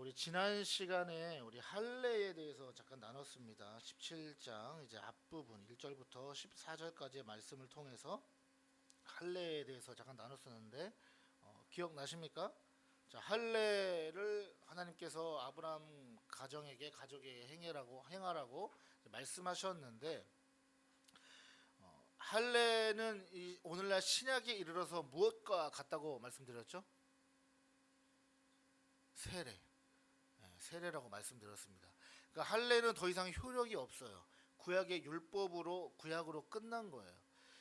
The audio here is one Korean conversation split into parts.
우리 지난 시간에 우리 할례에 대해서 잠깐 나눴습니다. 17장 이제 앞부분 1절부터 14절까지의 말씀을 통해서 할례에 대해서 잠깐 나눴었는데 기억나십니까? 자, 할례를 하나님께서 아브라함 가족에게 행하라고 말씀하셨는데 할례는 오늘날 신약에 이르러서 무엇과 같다고 말씀드렸죠? 세례라고 말씀드렸습니다. 그러니까 할례는 더 이상 효력이 없어요. 구약의 율법으로 구약으로 끝난 거예요.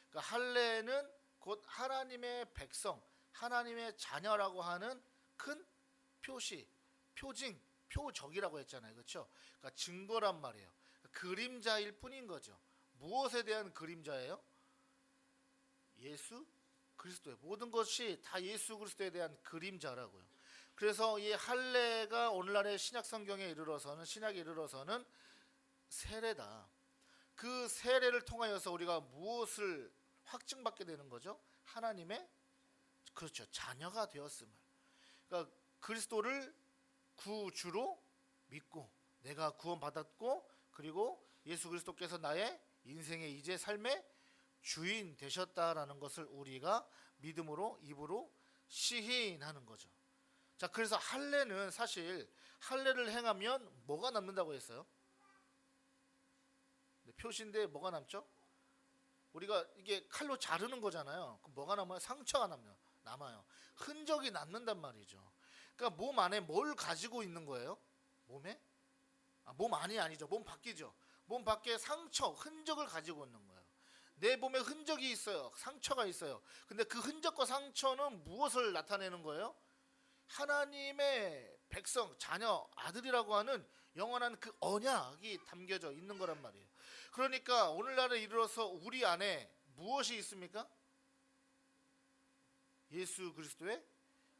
그러니까 할례는 곧 하나님의 백성, 하나님의 자녀라고 하는 큰 표시, 표징, 표적이라고 했잖아요. 그렇죠? 그러니까 증거란 말이에요. 그림자일 뿐인 거죠. 무엇에 대한 그림자예요? 예수 그리스도의 모든 것이 다 예수 그리스도에 대한 그림자라고요. 그래서 이 할례가 오늘날의 신약에 이르러서는 세례다. 그 세례를 통하여서 우리가 무엇을 확증받게 되는 거죠? 하나님의 그렇죠. 자녀가 되었음을. 그러니까 그리스도를 구주로 믿고 내가 구원받았고 그리고 예수 그리스도께서 나의 인생의 이제 삶의 주인 되셨다라는 것을 우리가 믿음으로 입으로 시인하는 거죠. 자, 그래서 할례는 사실 할례를 행하면 뭐가 남는다고 했어요? 표시인데 뭐가 남죠? 우리가 이게 칼로 자르는 거잖아요. 그럼 뭐가 남아요? 상처가 남아요. 흔적이 남는단 말이죠. 그러니까 몸 안에 뭘 가지고 있는 거예요? 몸에? 몸 안이 아니죠. 몸 밖이죠. 몸 밖에 상처, 흔적을 가지고 있는 거예요. 내 몸에 흔적이 있어요. 상처가 있어요. 근데 그 흔적과 상처는 무엇을 나타내는 거예요? 하나님의 백성, 자녀, 아들이라고 하는 영원한 그 언약이 담겨져 있는 거란 말이에요. 그러니까 오늘날에 이르러서 우리 안에 무엇이 있습니까? 예수 그리스도의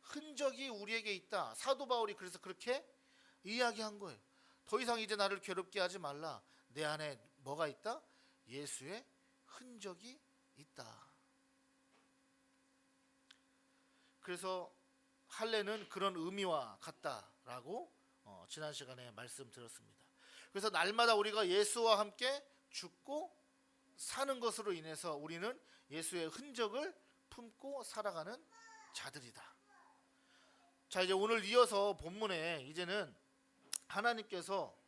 흔적이 우리에게 있다. 사도 바울이 그래서 그렇게 이야기한 거예요. 더 이상 이제 나를 괴롭게 하지 말라. 내 안에 뭐가 있다? 예수의 흔적이 있다. 그래서 할례는 그런 의미와 같다라고 지난 시간에 말씀드렸습니다. 그래서 날마다 우리가 예수와 함께 죽고 사는 것으로 인해서 우리는 예수의 흔적을 품고 살아가는 자들이다. 자, 이제 오늘 이어서 본문에 이제는 하나님께서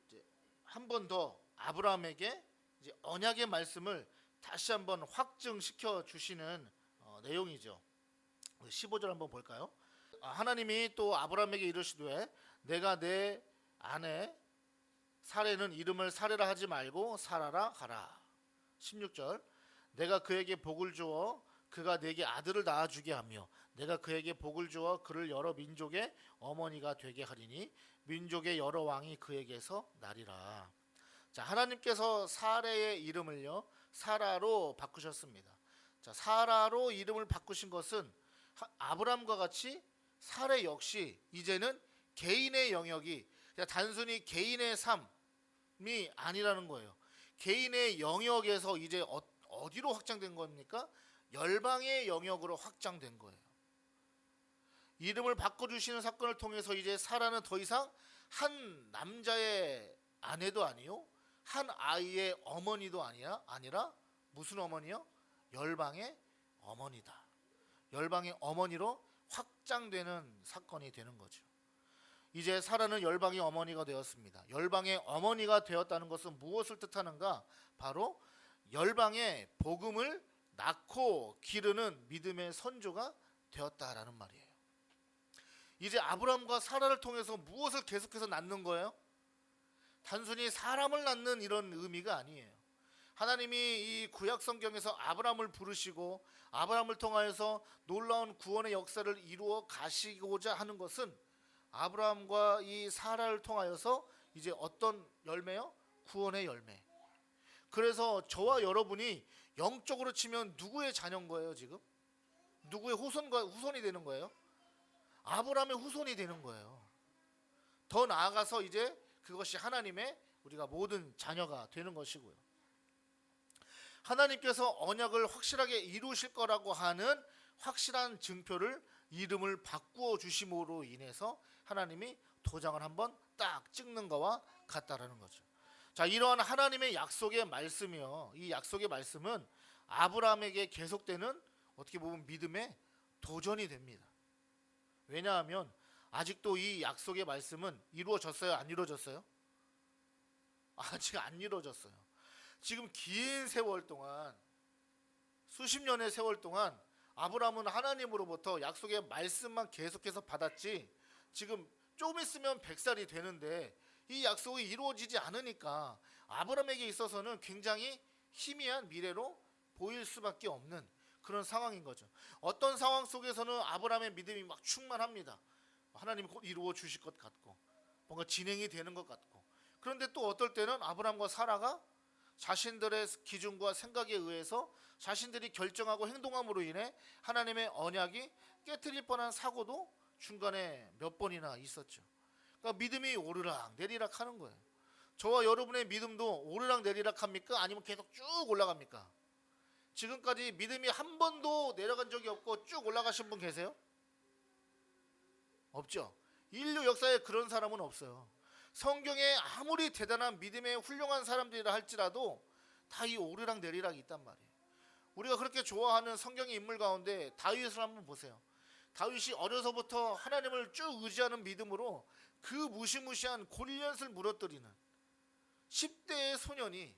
이제 한 번 더 아브라함에게 이제 언약의 말씀을 다시 한번 확증시켜 주시는 내용이죠. 15절 한번 볼까요? 하나님이 또 아브라함에게 이르시되 내가 내 아내 사레는 이름을 사레라 하지 말고 사라라 하라. 16절 내가 그에게 복을 주어 그가 내게 아들을 낳아주게 하며 내가 그에게 복을 주어 그를 여러 민족의 어머니가 되게 하리니 민족의 여러 왕이 그에게서 나리라. 자, 하나님께서 사레의 이름을요 사라로 바꾸셨습니다. 자, 사라로 이름을 바꾸신 것은 아브람과 같이 사레 역시 이제는 개인의 영역이 그냥 단순히 개인의 삶이 아니라는 거예요. 개인의 영역에서 이제 어디로 확장된 겁니까? 열방의 영역으로 확장된 거예요. 이름을 바꿔주시는 사건을 통해서 이제 사라는 더 이상 한 남자의 아내도 아니요 한 아이의 어머니도 아니라 무슨 어머니요? 열방의 어머니다. 열방의 어머니로 확장되는 사건이 되는 거죠. 이제 사라는 열방의 어머니가 되었습니다. 열방의 어머니가 되었다는 것은 무엇을 뜻하는가? 바로 열방의 복음을 낳고 기르는 믿음의 선조가 되었다라는 말이에요. 이제 아브라함과 사라를 통해서 무엇을 계속해서 낳는 거예요? 단순히 사람을 낳는 이런 의미가 아니에요. 하나님이 이 구약 성경에서 아브라함을 부르시고 아브라함을 통하여서 놀라운 구원의 역사를 이루어 가시고자 하는 것은 아브라함과 이 사라를 통하여서 이제 어떤 열매요? 구원의 열매. 그래서 저와 여러분이 영적으로 치면 누구의 자녀인 거예요, 지금? 누구의 후손이 되는 거예요? 아브라함의 후손이 되는 거예요. 더 나아가서 이제 그것이 하나님의 우리가 모든 자녀가 되는 것이고요. 하나님께서 언약을 확실하게 이루실 거라고 하는 확실한 증표를 이름을 바꾸어 주심으로 인해서 하나님이 도장을 한번 딱 찍는 거와 같다라는 거죠. 자, 이러한 하나님의 약속의 말씀이요, 이 약속의 말씀은 아브라함에게 계속되는 어떻게 보면 믿음의 도전이 됩니다. 왜냐하면 아직도 이 약속의 말씀은 이루어졌어요? 안 이루어졌어요? 아직 안 이루어졌어요. 지금 긴 세월 동안, 수십 년의 세월 동안 아브라함은 하나님으로부터 약속의 말씀만 계속해서 받았지, 지금 좀 있으면 100살이 되는데 이 약속이 이루어지지 않으니까 아브라함에게 있어서는 굉장히 희미한 미래로 보일 수밖에 없는 그런 상황인 거죠. 어떤 상황 속에서는 아브라함의 믿음이 막 충만합니다. 하나님이 곧 이루어 주실 것 같고 뭔가 진행이 되는 것 같고, 그런데 또 어떨 때는 아브라함과 사라가 자신들의 기준과 생각에 의해서 자신들이 결정하고 행동함으로 인해 하나님의 언약이 깨트릴 뻔한 사고도 중간에 몇 번이나 있었죠. 그러니까 믿음이 오르락 내리락 하는 거예요. 저와 여러분의 믿음도 오르락 내리락 합니까? 아니면 계속 쭉 올라갑니까? 지금까지 믿음이 한 번도 내려간 적이 없고 쭉 올라가신 분 계세요? 없죠. 인류 역사에 그런 사람은 없어요. 성경에 아무리 대단한 믿음의 훌륭한 사람들이라 할지라도 다 이 오르락 내리락이 있단 말이에요. 우리가 그렇게 좋아하는 성경의 인물 가운데 다윗을 한번 보세요. 다윗이 어려서부터 하나님을 쭉 의지하는 믿음으로 그 무시무시한 골리앗을 무너뜨리는 10대의 소년이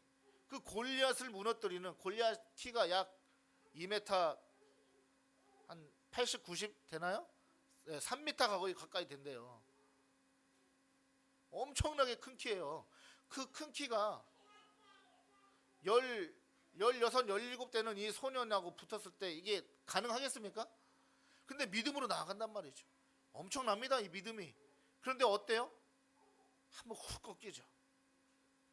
그 골리앗을 무너뜨리는, 골리앗 키가 약 2m 한 80, 90 되나요? 네, 3m 가까이 된대요. 엄청나게 큰 키예요. 그 큰 키가 16, 17되는 이 소년하고 붙었을 때 이게 가능하겠습니까? 근데 믿음으로 나아간단 말이죠. 엄청납니다, 이 믿음이. 그런데 어때요? 한번 훅 꺾이죠.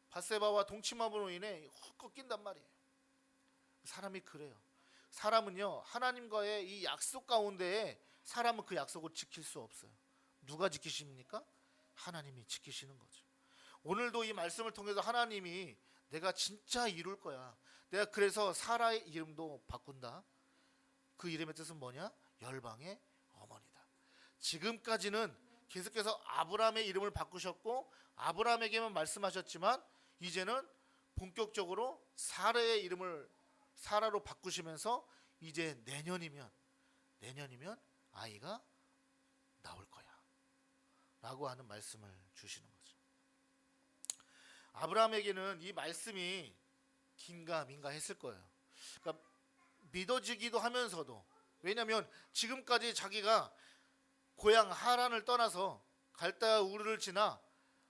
밧세바와 동침함으로 인해 훅 꺾인단 말이에요. 사람이 그래요. 사람은요, 하나님과의 이 약속 가운데에 사람은 그 약속을 지킬 수 없어요. 누가 지키십니까? 하나님이 지키시는 거죠. 오늘도 이 말씀을 통해서 하나님이 내가 진짜 이룰 거야, 내가 그래서 사라의 이름도 바꾼다. 그 이름의 뜻은 뭐냐? 열방의 어머니다. 지금까지는 계속해서 아브라함의 이름을 바꾸셨고 아브라함에게만 말씀하셨지만 이제는 본격적으로 사라의 이름을 사라로 바꾸시면서 이제 내년이면 아이가 나올 거야 라고 하는 말씀을 주시는 거죠. 아브라함에게는 이 말씀이 긴가민가 했을 거예요. 그러니까 믿어지기도 하면서도, 왜냐하면 지금까지 자기가 고향 하란을 떠나서 갈대아 우르를 지나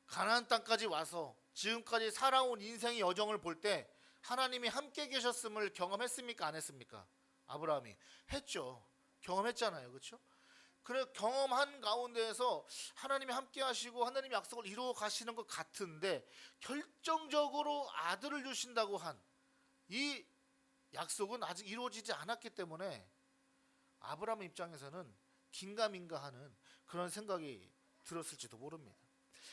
가나안 땅까지 와서 지금까지 살아온 인생의 여정을 볼 때 하나님이 함께 계셨음을 경험했습니까? 안 했습니까? 아브라함이 했죠. 경험했잖아요. 그렇죠? 그래, 경험한 가운데에서 하나님이 함께 하시고 하나님의 약속을 이루어 가시는 것 같은데 결정적으로 아들을 주신다고 한 이 약속은 아직 이루어지지 않았기 때문에 아브라함 입장에서는 긴가민가하는 그런 생각이 들었을지도 모릅니다.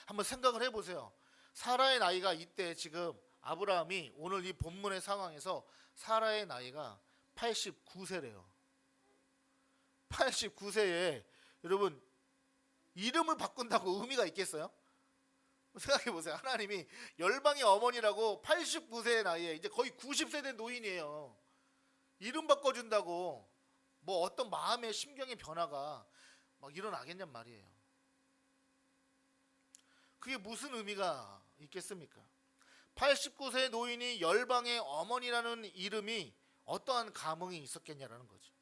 한번 생각을 해보세요. 사라의 나이가 이때 지금 아브라함이 오늘 이 본문의 상황에서 사라의 나이가 89세래요. 89세에 여러분 이름을 바꾼다고 의미가 있겠어요? 생각해 보세요. 하나님이 열방의 어머니라고 89세의 나이에 이제 거의 90세 된 노인이에요. 이름 바꿔준다고 뭐 어떤 마음의 심경의 변화가 막 일어나겠냔 말이에요. 그게 무슨 의미가 있겠습니까? 89세의 노인이 열방의 어머니라는 이름이 어떠한 감흥이 있었겠냐라는 거죠.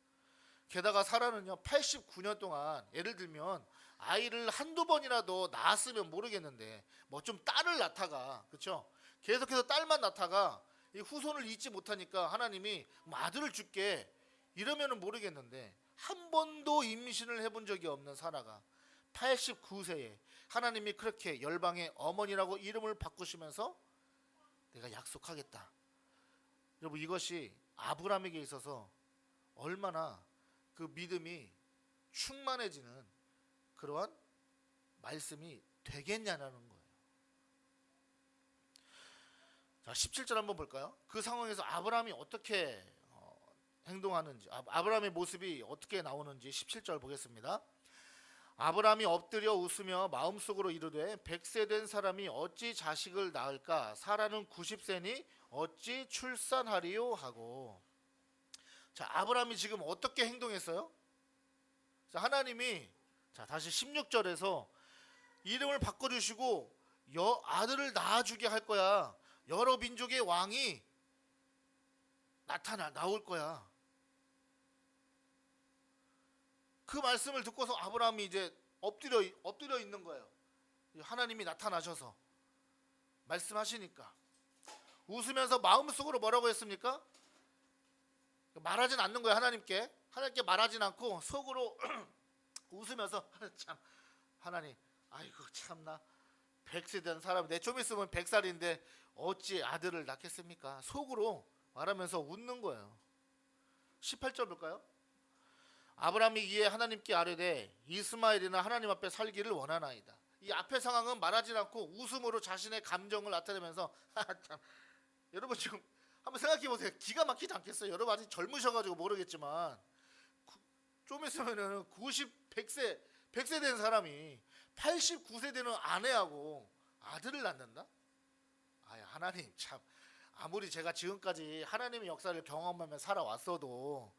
게다가 사라는요 89년 동안, 예를 들면 아이를 한두 번이라도 낳았으면 모르겠는데 뭐 좀 딸을 낳다가, 그렇죠? 계속해서 딸만 낳다가 이 후손을 잇지 못하니까 하나님이 아들을 줄게 이러면은 모르겠는데 한 번도 임신을 해본 적이 없는 사라가 89세에 하나님이 그렇게 열방의 어머니라고 이름을 바꾸시면서 내가 약속하겠다. 여러분 이것이 아브라함에게 있어서 얼마나 그 믿음이 충만해지는 그러한 말씀이 되겠냐는 거예요. 자, 17절 한번 볼까요? 그 상황에서 아브라함이 어떻게 행동하는지, 아브라함의 모습이 어떻게 나오는지 17절 보겠습니다. 아브라함이 엎드려 웃으며 마음속으로 이르되 100세 된 사람이 어찌 자식을 낳을까? 사라는 90세니 어찌 출산하리요? 하고. 자, 아브라함이 지금 어떻게 행동했어요? 자, 하나님이, 자, 다시 16절에서 이름을 바꿔주시고 아들을 낳아주게 할 거야. 여러 민족의 왕이 나올 거야. 그 말씀을 듣고서 아브라함이 이제 엎드려 있는 거예요. 하나님이 나타나셔서 말씀하시니까 웃으면서 마음속으로 뭐라고 했습니까? 말하진 않는 거예요. 하나님께 말하진 않고 속으로 웃으면서 참 하나님, 아이고 참나 100세 된 사람이 내 좀 있으면 100살인데 어찌 아들을 낳겠습니까? 속으로 말하면서 웃는 거예요. 18절 볼까요? 아브라함이 이에 하나님께 아뢰되 이스마엘이나 하나님 앞에 살기를 원하나이다. 이 앞의 상황은 말하지 않고 웃음으로 자신의 감정을 나타내면서 참, 여러분 지금 한번 생각해 보세요. 기가 막히지 않겠어요? 여러분 아직 젊으셔가지고 모르겠지만 좀 있으면은 100세 된 사람이 89세 되는 아내하고 아들을 낳는다? 하나님 참, 아무리 제가 지금까지 하나님의 역사를 경험하며 살아왔어도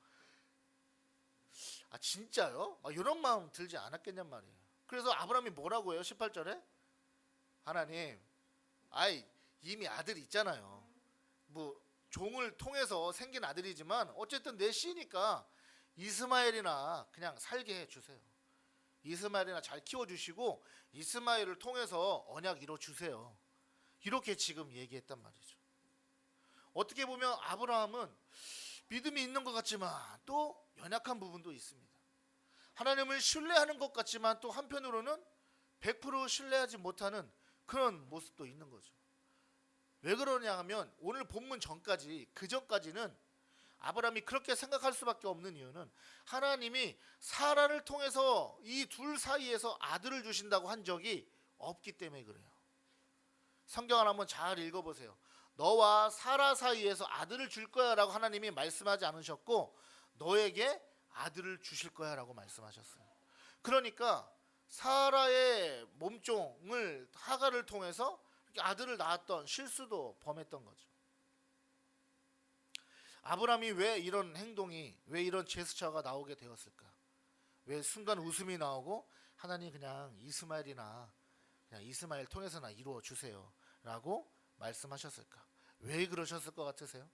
진짜요? 이런 마음 들지 않았겠냔 말이에요. 그래서 아브라함이 뭐라고 해요? 18절에 하나님, 이미 아들이 있잖아요. 뭐 종을 통해서 생긴 아들이지만 어쨌든 내 씨니까 이스마엘이나 그냥 살게 해주세요. 이스마엘이나 잘 키워주시고 이스마엘을 통해서 언약 이뤄주세요. 이렇게 지금 얘기했단 말이죠. 어떻게 보면 아브라함은 믿음이 있는 것 같지만 또 연약한 부분도 있습니다. 하나님을 신뢰하는 것 같지만 또 한편으로는 100% 신뢰하지 못하는 그런 모습도 있는 거죠. 왜 그러냐 하면 오늘 본문 전까지, 그 전까지는 아브라함이 그렇게 생각할 수밖에 없는 이유는 하나님이 사라를 통해서 이 둘 사이에서 아들을 주신다고 한 적이 없기 때문에 그래요. 성경을 한번 잘 읽어보세요. 너와 사라 사이에서 아들을 줄 거야 라고 하나님이 말씀하지 않으셨고 너에게 아들을 주실 거야 라고 말씀하셨어요. 그러니까 사라의 몸종을 하가를 통해서 아들을 낳았던 실수도 범했던 거죠. 아브라함이 왜 이런 행동이, 왜 이런 제스처가 나오게 되었을까? 왜 순간 웃음이 나오고 하나님 그냥 이스마엘 통해서나 이루어 주세요 라고 말씀하셨을까? 왜 그러셨을 것 같으세요?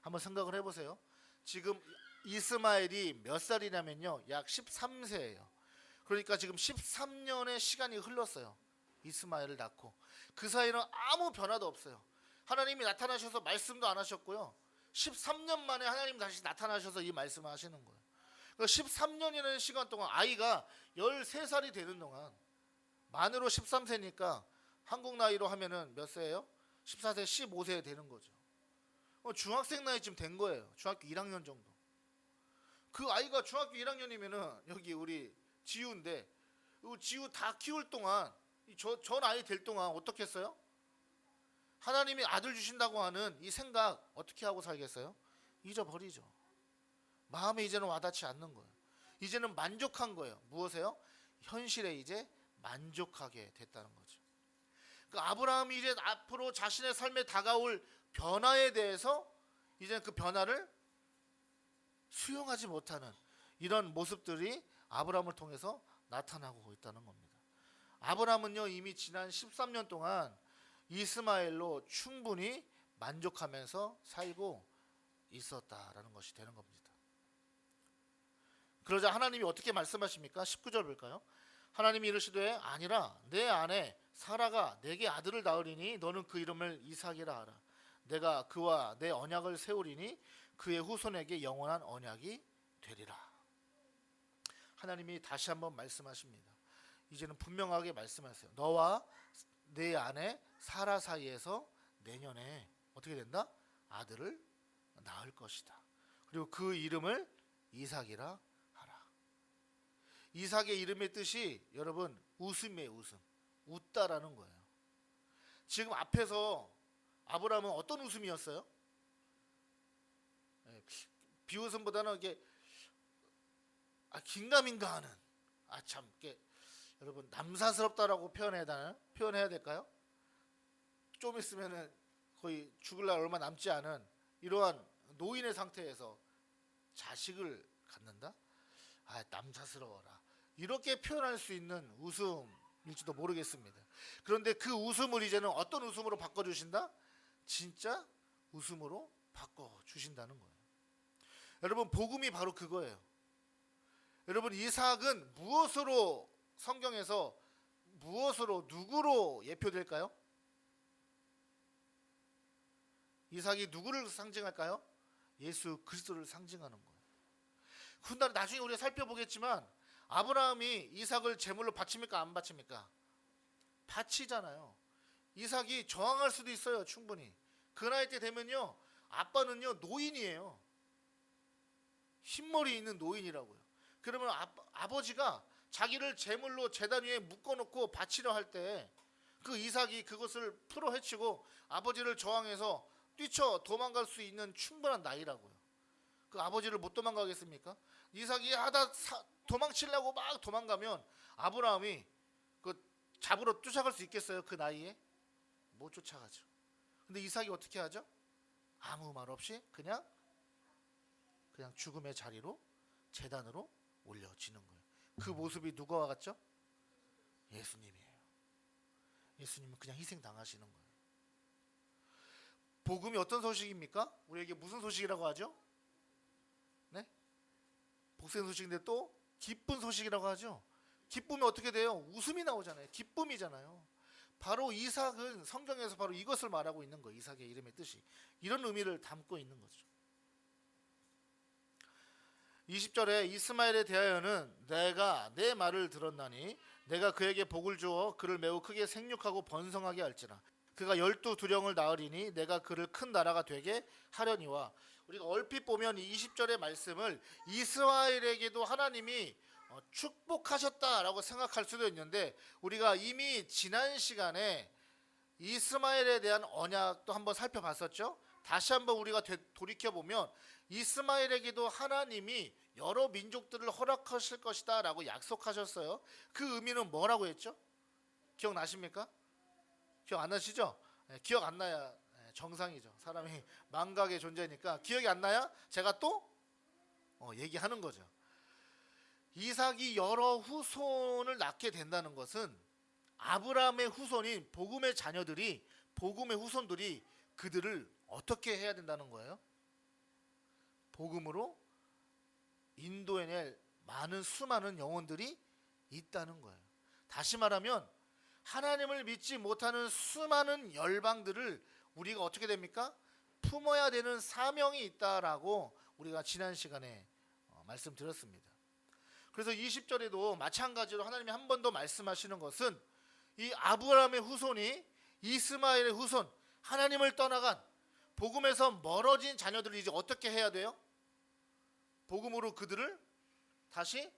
한번 생각을 해보세요. 지금 이스마엘이 몇 살이냐면요, 약 13세예요. 그러니까 지금 13년의 시간이 흘렀어요. 이스마엘을 낳고 그 사이는 아무 변화도 없어요. 하나님이 나타나셔서 말씀도 안 하셨고요. 13년 만에 하나님 다시 나타나셔서 이 말씀을 하시는 거예요. 그러니까 13년이라는 시간 동안 아이가 13살이 되는 동안, 만으로 13세니까 한국 나이로 하면은 몇 세예요? 14세, 15세 되는 거죠. 중학생 나이쯤 된 거예요. 중학교 1학년 정도. 그 아이가 중학교 1학년이면은 여기 우리 지우인데, 지우 다 키울 동안, 저 나이 될 동안 어떻게 했어요? 하나님이 아들 주신다고 하는 이 생각 어떻게 하고 살겠어요? 잊어버리죠. 마음에 이제는 와닿지 않는 거예요. 이제는 만족한 거예요. 무엇에요? 현실에 이제 만족하게 됐다는 거죠. 그러니까 아브라함이 이제 앞으로 자신의 삶에 다가올 변화에 대해서 이제 그 변화를 수용하지 못하는 이런 모습들이 아브라함을 통해서 나타나고 있다는 겁니다. 아브라함은요, 이미 지난 13년 동안 이스마엘로 충분히 만족하면서 살고 있었다라는 것이 되는 겁니다. 그러자 하나님이 어떻게 말씀하십니까? 19절 볼까요? 하나님이 이르시되 아니라 내 아내 사라가 내게 아들을 낳으리니 너는 그 이름을 이삭이라 하라. 내가 그와 내 언약을 세우리니 그의 후손에게 영원한 언약이 되리라. 하나님이 다시 한번 말씀하십니다. 이제는 분명하게 말씀하세요. 너와 내 아내 사라 사이에서 내년에 어떻게 된다? 아들을 낳을 것이다. 그리고 그 이름을 이삭이라 하라. 이삭의 이름의 뜻이 여러분 웃음이에요. 웃음. 웃다라는 거예요. 지금 앞에서 아브라함은 어떤 웃음이었어요? 비웃음보다는 이게 긴가민가하는 참 이게 여러분 남사스럽다라고 표현해야 될까요? 좀 있으면은 거의 죽을 날 얼마 남지 않은 이러한 노인의 상태에서 자식을 갖는다? 남사스러워라. 이렇게 표현할 수 있는 웃음일지도 모르겠습니다. 그런데 그 웃음을 이제는 어떤 웃음으로 바꿔주신다? 진짜 웃음으로 바꿔주신다는 거예요. 여러분 복음이 바로 그거예요. 여러분 이삭은 무엇으로 성경에서 누구로 예표될까요? 이삭이 누구를 상징할까요? 예수 그리스도를 상징하는 거예요. 근데 나중에 우리가 살펴보겠지만 아브라함이 이삭을 제물로 바칩니까 안 바칩니까? 바치잖아요. 이삭이 저항할 수도 있어요. 충분히. 그 나이 때 되면요 아빠는요 노인이에요. 흰머리 있는 노인이라고요. 그러면 아버지가 자기를 제물로 제단 위에 묶어놓고 바치려 할 때 그 이삭이 그것을 풀어 헤치고 아버지를 저항해서 뛰쳐 도망갈 수 있는 충분한 나이라고요. 그 아버지를 못 도망가겠습니까? 이삭이 도망치려고 막 도망가면 아브라함이 그 잡으러 쫓아갈 수 있겠어요? 그 나이에? 못 쫓아가죠. 근데 이삭이 어떻게 하죠? 아무 말 없이 그냥 죽음의 자리로 제단으로 올려지는 거예요. 그 모습이 누구와 같죠? 예수님이에요. 예수님은 그냥 희생 당하시는 거예요. 복음이 어떤 소식입니까? 우리에게 무슨 소식이라고 하죠? 네? 복생 소식인데 또 기쁜 소식이라고 하죠. 기쁨이 어떻게 돼요? 웃음이 나오잖아요. 기쁨이잖아요. 바로 이삭은 성경에서 바로 이것을 말하고 있는 거예요. 이삭의 이름의 뜻이 이런 의미를 담고 있는 거죠. 20절에 이스마엘에 대하여는 내가 내 말을 들었나니 내가 그에게 복을 주어 그를 매우 크게 생육하고 번성하게 할지라. 그가 12두령을 낳으리니 내가 그를 큰 나라가 되게 하려니와. 우리가 얼핏 보면 이 20절의 말씀을 이스라엘에게도 하나님이 축복하셨다라고 생각할 수도 있는데 우리가 이미 지난 시간에 이스마엘에 대한 언약도 한번 살펴봤었죠. 다시 한번 우리가 돌이켜보면 이스마엘에게도 하나님이 여러 민족들을 허락하실 것이다 라고 약속하셨어요. 그 의미는 뭐라고 했죠? 기억나십니까? 기억 안 나시죠? 기억 안 나야 정상이죠. 사람이 망각의 존재니까 기억이 안 나야 제가 또 얘기하는 거죠. 이삭이 여러 후손을 낳게 된다는 것은 아브라함의 후손인 복음의 자녀들이 복음의 후손들이 그들을 어떻게 해야 된다는 거예요? 복음으로 인도해낼 수많은 영혼들이 있다는 거예요. 다시 말하면 하나님을 믿지 못하는 수많은 열방들을 우리가 어떻게 됩니까? 품어야 되는 사명이 있다라고 우리가 지난 시간에 말씀드렸습니다. 그래서 20절에도 마찬가지로 하나님이 한 번 더 말씀하시는 것은 이 아브라함의 후손이 이스마엘의 후손, 하나님을 떠나간 복음에서 멀어진 자녀들을 이제 어떻게 해야 돼요? 복음으로 그들을 다시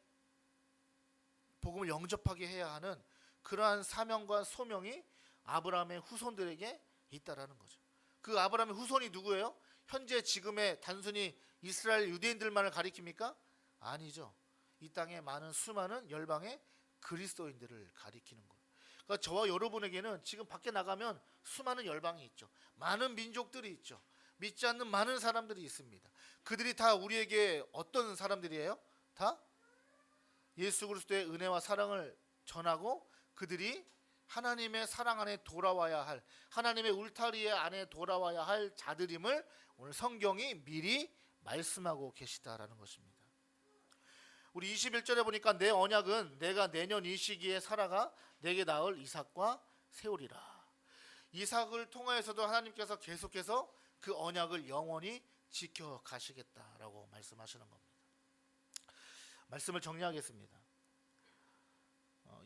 복음을 영접하게 해야 하는 그러한 사명과 소명이 아브라함의 후손들에게 있다라는 거죠. 그 아브라함의 후손이 누구예요? 현재 지금의 단순히 이스라엘 유대인들만을 가리킵니까? 아니죠. 이 땅에 많은 수많은 열방의 그리스도인들을 가리키는 거예요. 그러니까 저와 여러분에게는 지금 밖에 나가면 수많은 열방이 있죠. 많은 민족들이 있죠. 믿지 않는 많은 사람들이 있습니다. 그들이 다 우리에게 어떤 사람들이에요? 다 예수 그리스도의 은혜와 사랑을 전하고 그들이 하나님의 사랑 안에 돌아와야 할, 하나님의 울타리 안에 돌아와야 할 자들임을 오늘 성경이 미리 말씀하고 계시다라는 것입니다. 우리 21절에 보니까 내 언약은 내가 내년 이 시기에 사라가 내게 낳을 이삭과 세우리라. 이삭을 통하여서도 하나님께서 계속해서 그 언약을 영원히 지켜가시겠다라고 말씀하시는 겁니다. 말씀을 정리하겠습니다.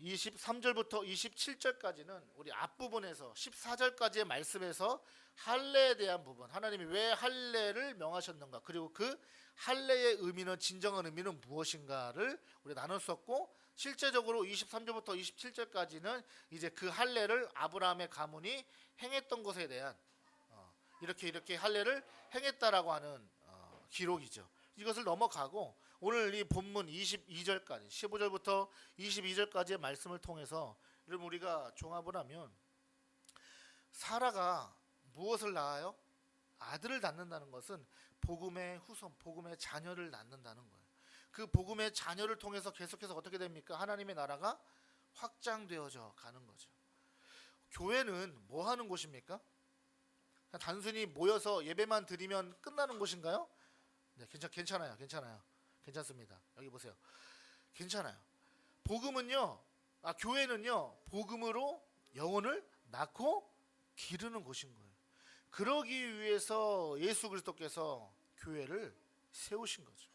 23절부터 27절까지는 우리 앞부분에서 14절까지의 말씀에서 할례에 대한 부분, 하나님이 왜 할례를 명하셨는가, 그리고 그 할례의 의미는, 진정한 의미는 무엇인가를 우리 나눴었고, 실제적으로 23절부터 27절까지는 이제 그 할례를 아브라함의 가문이 행했던 것에 대한 이렇게 할례를 행했다라고 하는 기록이죠. 이것을 넘어가고 오늘 이 본문 22절까지 15절부터 22절까지의 말씀을 통해서 여러분 우리가 종합을 하면 사라가 무엇을 낳아요? 아들을 낳는다는 것은 복음의 후손, 복음의 자녀를 낳는다는 거예요. 그 복음의 자녀를 통해서 계속해서 어떻게 됩니까? 하나님의 나라가 확장되어져 가는 거죠. 교회는 뭐 하는 곳입니까? 단순히 모여서 예배만 드리면 끝나는 곳인가요? 네, 괜찮아요. 괜찮습니다. 여기 보세요. 괜찮아요. 교회는요, 복음으로 영혼을 낳고 기르는 곳인 거예요. 그러기 위해서 예수 그리스도께서 교회를 세우신 거죠.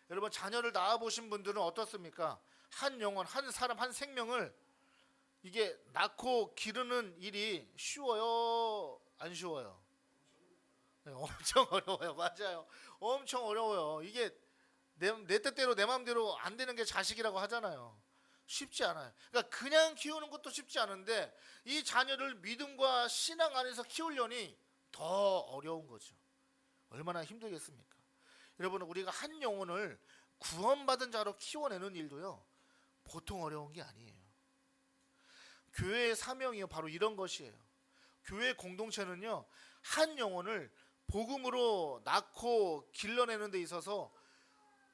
여러분 자녀를 낳아 보신 분들은 어떻습니까? 한 영혼, 한 사람, 한 생명을 이게 낳고 기르는 일이 쉬워요? 안 쉬워요? 네, 엄청 어려워요. 맞아요. 엄청 어려워요. 이게 내 뜻대로 내 마음대로 안 되는 게 자식이라고 하잖아요. 쉽지 않아요. 그러니까 그냥 키우는 것도 쉽지 않은데 이 자녀를 믿음과 신앙 안에서 키우려니 더 어려운 거죠. 얼마나 힘들겠습니까? 여러분 우리가 한 영혼을 구원받은 자로 키워내는 일도요 보통 어려운 게 아니에요. 교회의 사명이요 바로 이런 것이에요. 교회 공동체는요 한 영혼을 복음으로 낳고 길러내는 데 있어서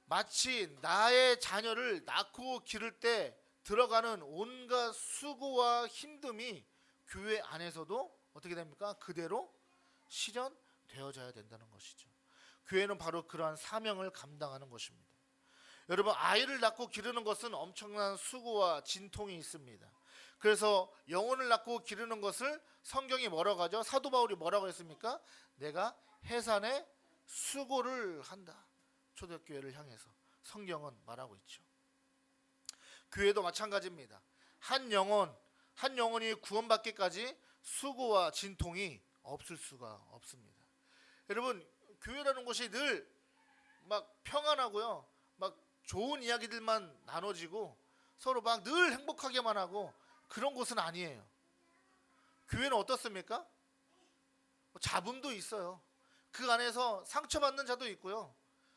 마치 나의 자녀를 낳고 기를 때 들어가는 온갖 수고와 힘듦이 교회 안에서도 어떻게 됩니까? 그대로 실현되어져야 된다는 것이죠. 교회는 바로 그러한 사명을 감당하는 것입니다. 여러분 아이를 낳고 기르는 것은 엄청난 수고와 진통이 있습니다. 그래서 영혼을 낳고 기르는 것을 성경이 뭐라고 하죠? 사도 바울이 뭐라고 했습니까? 내가 해산의 수고를 한다. 초대교회를 향해서 성경은 말하고 있죠. 교회도 마찬가지입니다. 한 영혼이 구원받기까지 수고와 진통이 없을 수가 없습니다. 여러분 교회라는 곳이 늘 막 평안하고요, 막 좋은 이야기들만 나눠지고 서로 막 늘 행복하게만 하고 그런 곳은 아니에요. 교회는 어떻습니까? 잡음도 있어요. 그 안에서 상처받는 자도 있고요,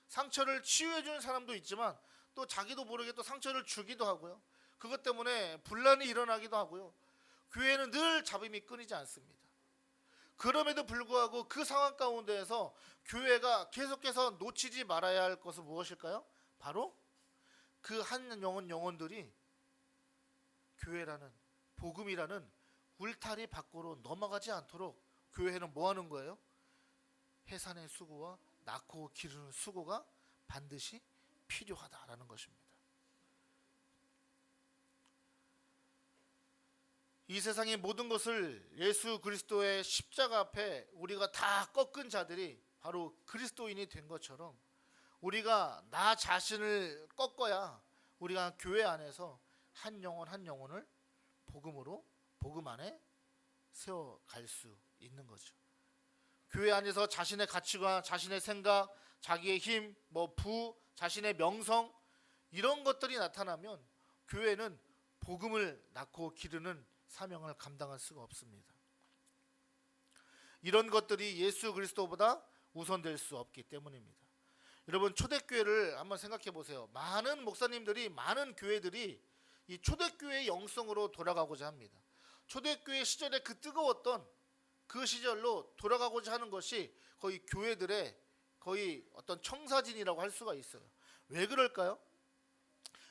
상처를 치유해주는 사람도 있지만 또 자기도 모르게 또 상처를 주기도 하고요. 그것 때문에 분란이 일어나기도 하고요. 교회는 늘 잡음이 끊이지 않습니다. 그럼에도 불구하고 그 상황 가운데에서 교회가 계속해서 놓치지 말아야 할 것은 무엇일까요? 바로 그 한 영혼들이 교회라는 복음이라는 울타리 밖으로 넘어가지 않도록 교회는 뭐 하는 거예요? 해산의 수고와 낳고 기르는 수고가 반드시 필요하다라는 것입니다. 이 세상의 모든 것을 예수 그리스도의 십자가 앞에 우리가 다 꺾은 자들이 바로 그리스도인이 된 것처럼 우리가 나 자신을 꺾어야 우리가 교회 안에서 한 영혼을 복음 안에 세워갈 수 있는 거죠. 교회 안에서 자신의 가치관, 자신의 생각, 자기의 힘, 자신의 명성 이런 것들이 나타나면 교회는 복음을 낳고 기르는 사명을 감당할 수가 없습니다. 이런 것들이 예수 그리스도보다 우선될 수 없기 때문입니다. 여러분 초대교회를 한번 생각해 보세요. 많은 목사님들이, 많은 교회들이 이 초대교회의 영성으로 돌아가고자 합니다. 초대교회 시절에 그 뜨거웠던 그 시절로 돌아가고자 하는 것이 거의 교회들의 거의 어떤 청사진이라고 할 수가 있어요. 왜 그럴까요?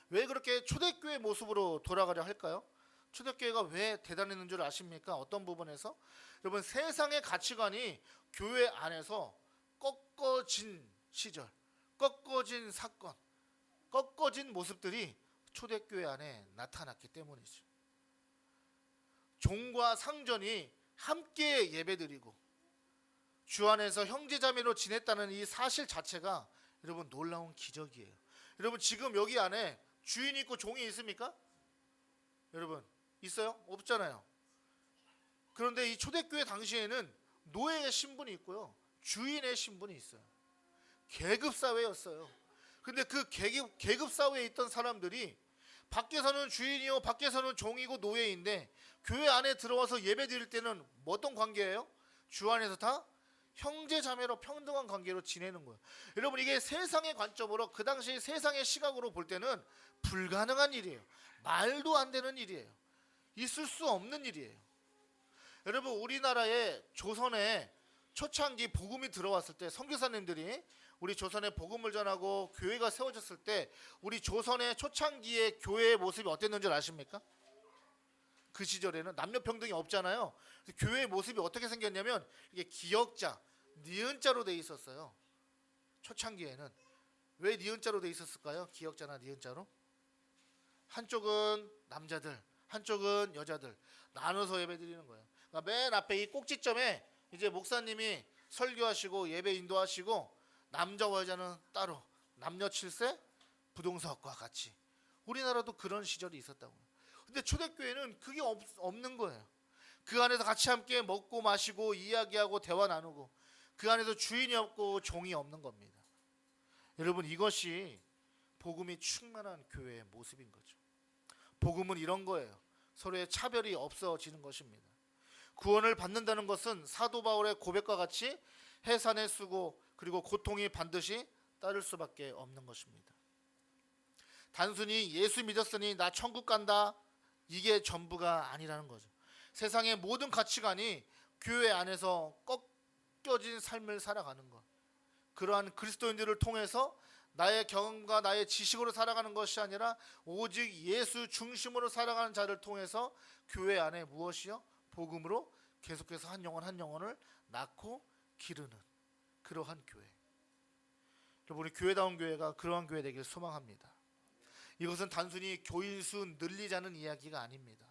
왜 그렇게 초대교회 모습으로 돌아가려 할까요? 초대교회가 왜 대단했는 줄 아십니까? 어떤 부분에서? 여러분 세상의 가치관이 교회 안에서 꺾어진 시절, 꺾어진 사건, 꺾어진 모습들이 초대교회 안에 나타났기 때문이죠. 종과 상전이 함께 예배드리고 주 안에서 형제자매로 지냈다는 이 사실 자체가 여러분 놀라운 기적이에요. 여러분 지금 여기 안에 주인이 있고 종이 있습니까? 여러분 있어요? 없잖아요. 그런데 이 초대교회 당시에는 노예의 신분이 있고요, 주인의 신분이 있어요. 계급사회였어요. 근데 그 계급사회에 있던 사람들이 밖에서는 주인이요, 밖에서는 종이고 노예인데 교회 안에 들어와서 예배 드릴 때는 어떤 관계예요? 주 안에서 다 형제 자매로 평등한 관계로 지내는 거예요. 여러분, 이게 세상의 관점으로, 그 당시 세상의 시각으로 볼 때는 불가능한 일이에요. 말도 안 되는 일이에요. 있을 수 없는 일이에요. 여러분, 우리나라의 조선에 초창기 복음이 들어왔을 때, 선교사님들이 우리 조선에 복음을 전하고 교회가 세워졌을 때 우리 조선의 초창기의 교회의 모습이 어땠는 줄 아십니까? 그 시절에는 남녀 평등이 없잖아요. 교회의 모습이 어떻게 생겼냐면 이게 기역자, 니은자로 돼 있었어요. 초창기에는. 왜 니은자로 돼 있었을까요? 기역자나 니은자로? 한쪽은 남자들, 한쪽은 여자들 나눠서 예배드리는 거예요. 그러니까 맨 앞에 이 꼭지점에 이제 목사님이 설교하시고 예배 인도하시고, 남자와 여자는 따로, 남녀 7세 부동석과 같이. 우리나라도 그런 시절이 있었다고요. 근데 초대교회는 그게 없는 거예요. 그 안에서 같이 함께 먹고 마시고 이야기하고 대화 나누고, 그 안에서 주인이 없고 종이 없는 겁니다. 여러분, 이것이 복음이 충만한 교회의 모습인 거죠. 복음은 이런 거예요. 서로의 차별이 없어지는 것입니다. 구원을 받는다는 것은 사도 바울의 고백과 같이 해산의 수고 그리고 고통이 반드시 따를 수밖에 없는 것입니다. 단순히 예수 믿었으니 나 천국 간다, 이게 전부가 아니라는 거죠. 세상의 모든 가치관이 교회 안에서 꺾여진 삶을 살아가는 것, 그러한 그리스도인들을 통해서 나의 경험과 나의 지식으로 살아가는 것이 아니라 오직 예수 중심으로 살아가는 자를 통해서 교회 안에 무엇이요? 복음으로 계속해서 한 영혼 한 영혼을 낳고 기르는 그러한 교회. 여러분, 우리 교회다운 교회가 그러한 교회 되길 소망합니다. 이것은 단순히 교인 수 늘리자는 이야기가 아닙니다.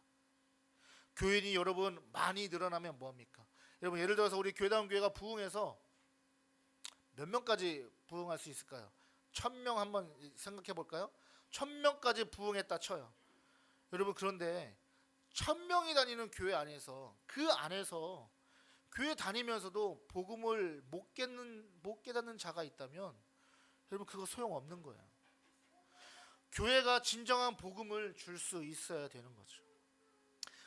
교인이 여러분 많이 늘어나면 뭐합니까? 여러분, 예를 들어서 우리 교회다운 교회가 부흥해서 몇 명까지 부흥할 수 있을까요? 1000명 한번 생각해 볼까요? 1000명까지 부흥했다 쳐요. 여러분, 그런데 1000명이 다니는 교회 안에서, 그 안에서 교회 다니면서도 복음을 못 깨닫는 자가 있다면 여러분, 그거 소용없는 거예요. 교회가 진정한 복음을 줄 수 있어야 되는 거죠.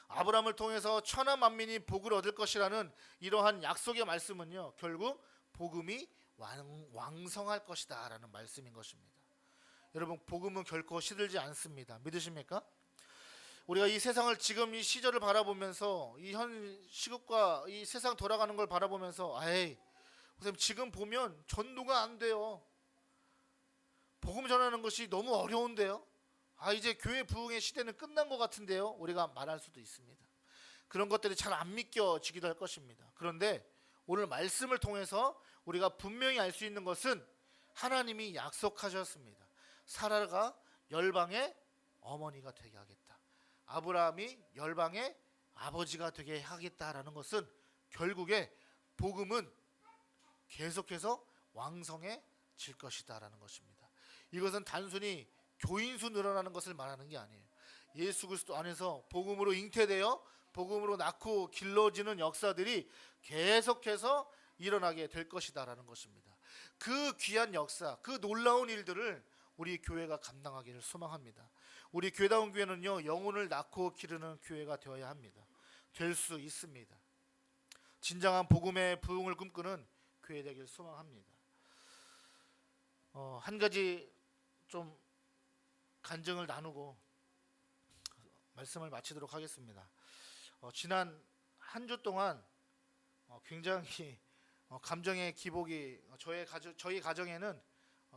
아브라함을 통해서 천하 만민이 복을 얻을 것이라는 이러한 약속의 말씀은요, 결국 복음이 왕성할 것이다 라는 말씀인 것입니다. 여러분, 복음은 결코 시들지 않습니다. 믿으십니까? 우리가 이 세상을, 지금 이 시절을 바라보면서, 이 현 시국과 이 세상 돌아가는 걸 바라보면서, 선생님, 지금 보면 전도가 안 돼요. 복음 전하는 것이 너무 어려운데요. 이제 교회 부흥의 시대는 끝난 것 같은데요. 우리가 말할 수도 있습니다. 그런 것들이 잘 안 믿겨지기도 할 것입니다. 그런데 오늘 말씀을 통해서 우리가 분명히 알 수 있는 것은 하나님이 약속하셨습니다. 사라가 열방의 어머니가 되게 하겠다. 아브라함이 열방의 아버지가 되게 하겠다라는 것은 결국에 복음은 계속해서 왕성해질 것이다라는 것입니다. 이것은 단순히 교인수 늘어나는 것을 말하는 게 아니에요. 예수 그리스도 안에서 복음으로 잉태되어 복음으로 낳고 길러지는 역사들이 계속해서 일어나게 될 것이다라는 것입니다. 그 귀한 역사, 그 놀라운 일들을 우리 교회가 감당하기를 소망합니다. 우리 교회다운 교회는요, 영혼을 낳고 기르는 교회가 되어야 합니다. 될 수 있습니다. 진정한 복음의 부흥을 꿈꾸는 교회 되길 소망합니다. 한 가지 좀 간증을 나누고 말씀을 마치도록 하겠습니다. 지난 한 주 동안 굉장히 감정의 기복이, 저희 가정에는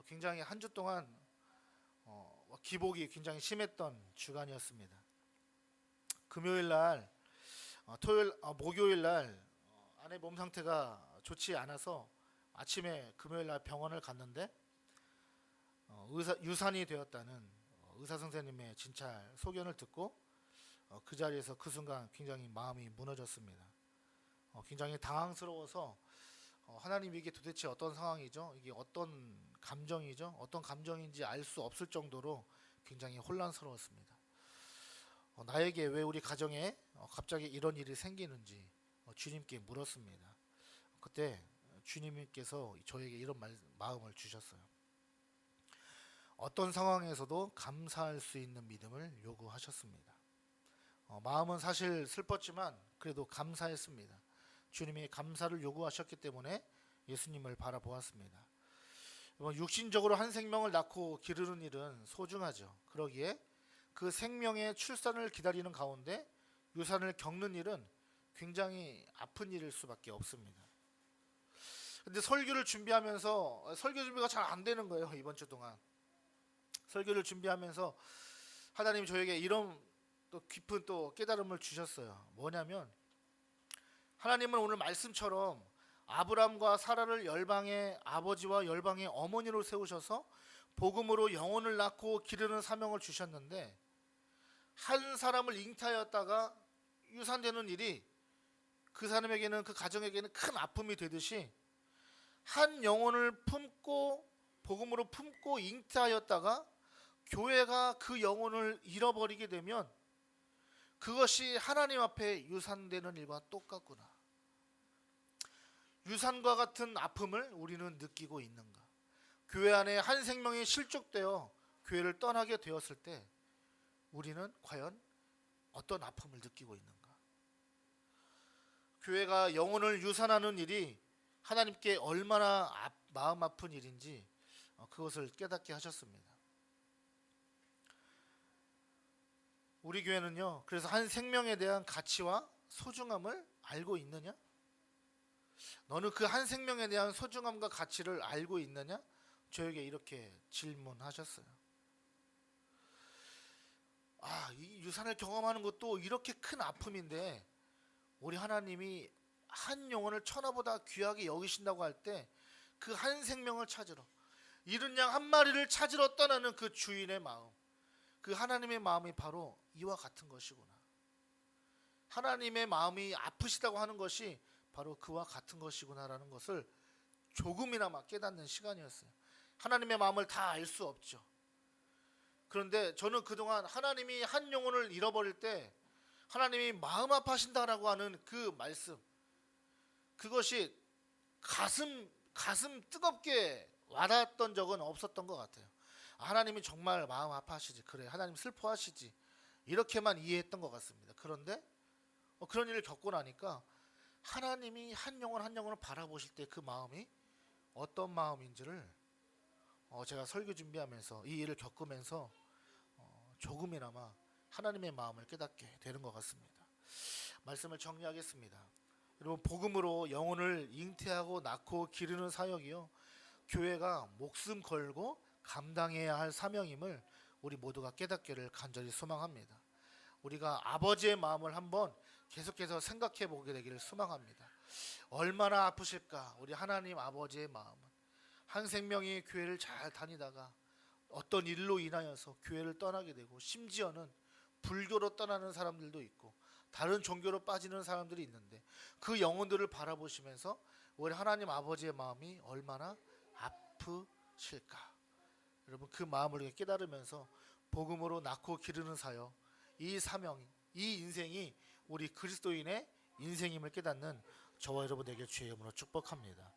굉장히 한 주 동안 기복이 굉장히 심했던 주간이었습니다. 금요일 날, 목요일 날 아내 몸 상태가 좋지 않아서 아침에 금요일 날 병원을 갔는데 유산이 되었다는 의사 선생님의 진찰 소견을 듣고 그 자리에서 그 순간 굉장히 마음이 무너졌습니다. 굉장히 당황스러워서 하나님, 이게 도대체 어떤 상황이죠? 이게 어떤 감정이죠? 어떤 감정인지 알 수 없을 정도로 굉장히 혼란스러웠습니다. 나에게 왜, 우리 가정에 갑자기 이런 일이 생기는지 주님께 물었습니다. 그때 주님께서 저에게 이런 마음을 주셨어요. 어떤 상황에서도 감사할 수 있는 믿음을 요구하셨습니다. 마음은 사실 슬펐지만 그래도 감사했습니다. 주님이 감사를 요구하셨기 때문에 예수님을 바라보았습니다. 육신적으로 한 생명을 낳고 기르는 일은 소중하죠. 그러기에 그 생명의 출산을 기다리는 가운데 유산을 겪는 일은 굉장히 아픈 일일 수밖에 없습니다. 근데 설교를 준비하면서 설교 준비가 잘 안 되는 거예요. 이번 주 동안 설교를 준비하면서 하나님이 저에게 이런 또 깊은 또 깨달음을 주셨어요. 뭐냐면 하나님은 오늘 말씀처럼 아브람과 사라를 열방의 아버지와 열방의 어머니로 세우셔서 복음으로 영혼을 낳고 기르는 사명을 주셨는데, 한 사람을 잉태하였다가 유산되는 일이 그 사람에게는, 그 가정에게는 큰 아픔이 되듯이, 한 영혼을 품고 복음으로 품고 잉태하였다가 교회가 그 영혼을 잃어버리게 되면 그것이 하나님 앞에 유산되는 일과 똑같구나. 유산과 같은 아픔을 우리는 느끼고 있는가? 교회 안에 한 생명이 실족되어 교회를 떠나게 되었을 때 우리는 과연 어떤 아픔을 느끼고 있는가? 교회가 영혼을 유산하는 일이 하나님께 얼마나 마음 아픈 일인지 그것을 깨닫게 하셨습니다. 우리 교회는요, 그래서 한 생명에 대한 가치와 소중함을 알고 있느냐? 너는 그 한 생명에 대한 소중함과 가치를 알고 있느냐? 저에게 이렇게 질문하셨어요. 이 유산을 경험하는 것도 이렇게 큰 아픔인데 우리 하나님이 한 영혼을 천하보다 귀하게 여기신다고 할 때 그 한 생명을 찾으러, 잃은 양 한 마리를 찾으러 떠나는 그 주인의 마음, 그 하나님의 마음이 바로 이와 같은 것이구나. 하나님의 마음이 아프시다고 하는 것이 바로 그와 같은 것이구나라는 것을 조금이나마 깨닫는 시간이었어요. 하나님의 마음을 다 알 수 없죠. 그런데 저는 그동안 하나님이 한 영혼을 잃어버릴 때 하나님이 마음 아파하신다라고 하는 그 말씀, 그것이 가슴 뜨겁게 와닿았던 적은 없었던 것 같아요. 하나님이 정말 마음 아파하시지, 그래 하나님 슬퍼하시지, 이렇게만 이해했던 것 같습니다. 그런데 그런 일을 겪고 나니까 하나님이 한 영혼 한 영혼을 바라보실 때 그 마음이 어떤 마음인지를 제가 설교 준비하면서 이 일을 겪으면서 조금이나마 하나님의 마음을 깨닫게 되는 것 같습니다. 말씀을 정리하겠습니다. 여러분, 복음으로 영혼을 잉태하고 낳고 기르는 사역이요, 교회가 목숨 걸고 감당해야 할 사명임을 우리 모두가 깨닫기를 간절히 소망합니다. 우리가 아버지의 마음을 한번 계속해서 생각해 보게 되기를 소망합니다. 얼마나 아프실까 우리 하나님 아버지의 마음은. 한 생명이 교회를 잘 다니다가 어떤 일로 인하여서 교회를 떠나게 되고, 심지어는 불교로 떠나는 사람들도 있고 다른 종교로 빠지는 사람들이 있는데, 그 영혼들을 바라보시면서 우리 하나님 아버지의 마음이 얼마나 아프실까. 여러분, 그 마음을 깨달으면서 복음으로 낳고 기르는 사역, 이 사명, 이 인생이 우리 그리스도인의 인생임을 깨닫는 저와 여러분에게 주의 이름으로 축복합니다.